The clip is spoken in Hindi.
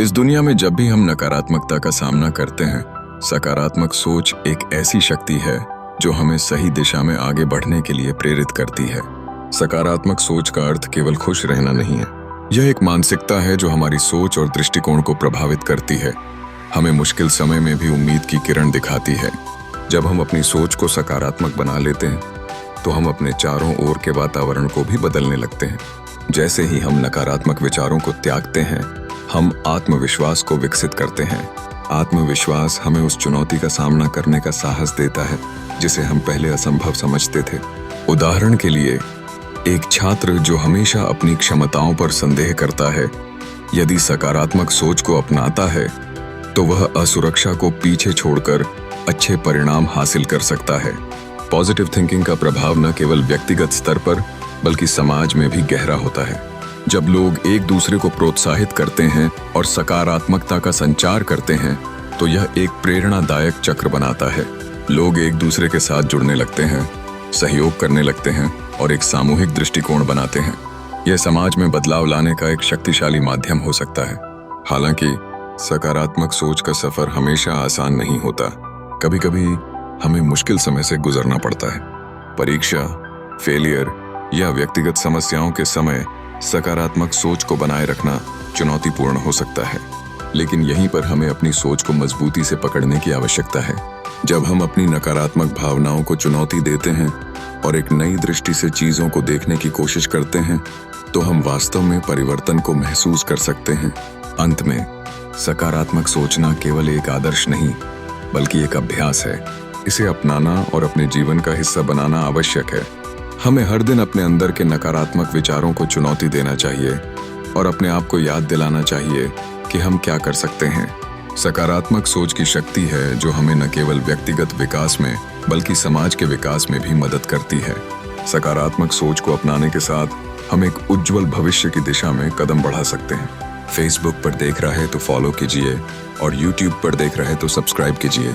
इस दुनिया में जब भी हम नकारात्मकता का सामना करते हैं, सकारात्मक सोच एक ऐसी शक्ति है जो हमें सही दिशा में आगे बढ़ने के लिए प्रेरित करती है। सकारात्मक सोच का अर्थ केवल खुश रहना नहीं है, यह एक मानसिकता है जो हमारी सोच और दृष्टिकोण को प्रभावित करती है। हमें मुश्किल समय में भी उम्मीद की किरण दिखाती है। जब हम अपनी सोच को सकारात्मक बना लेते हैं तो हम अपने चारों ओर के वातावरण को भी बदलने लगते हैं। जैसे ही हम नकारात्मक विचारों को त्यागते हैं, हम आत्मविश्वास को विकसित करते हैं। आत्मविश्वास हमें उस चुनौती का सामना करने का साहस देता है जिसे हम पहले असंभव समझते थे। उदाहरण के लिए, एक छात्र जो हमेशा अपनी क्षमताओं पर संदेह करता है, यदि सकारात्मक सोच को अपनाता है तो वह असुरक्षा को पीछे छोड़कर अच्छे परिणाम हासिल कर सकता है। पॉजिटिव थिंकिंग का प्रभाव न केवल व्यक्तिगत स्तर पर बल्कि समाज में भी गहरा होता है। जब लोग एक दूसरे को प्रोत्साहित करते हैं और सकारात्मकता का संचार करते हैं तो यह एक प्रेरणादायक चक्र बनाता है। लोग एक दूसरे के साथ जुड़ने लगते हैं, सहयोग करने लगते हैं और एक सामूहिक दृष्टिकोण बनाते हैं। यह समाज में बदलाव लाने का एक शक्तिशाली माध्यम हो सकता है। हालांकि सकारात्मक सोच का सफर हमेशा आसान नहीं होता। कभी-कभी हमें मुश्किल समय से गुजरना पड़ता है। परीक्षा, फेलियर या व्यक्तिगत समस्याओं के समय सकारात्मक सोच को बनाए रखना चुनौतीपूर्ण हो सकता है, लेकिन यहीं पर हमें अपनी सोच को मजबूती से पकड़ने की आवश्यकता है। जब हम अपनी नकारात्मक भावनाओं को चुनौती देते हैं और एक नई दृष्टि से चीजों को देखने की कोशिश करते हैं तो हम वास्तव में परिवर्तन को महसूस कर सकते हैं। अंत में, सकारात्मक सोचना केवल एक आदर्श नहीं बल्कि एक अभ्यास है। इसे अपनाना और अपने जीवन का हिस्सा बनाना आवश्यक है। हमें हर दिन अपने अंदर के नकारात्मक विचारों को चुनौती देना चाहिए और अपने आप को याद दिलाना चाहिए कि हम क्या कर सकते हैं। सकारात्मक सोच की शक्ति है जो हमें न केवल व्यक्तिगत विकास में बल्कि समाज के विकास में भी मदद करती है। सकारात्मक सोच को अपनाने के साथ हम एक उज्जवल भविष्य की दिशा में कदम बढ़ा सकते हैं। फेसबुक पर देख रहे हैं तो फॉलो कीजिए और यूट्यूब पर देख रहे हैं तो सब्सक्राइब कीजिए।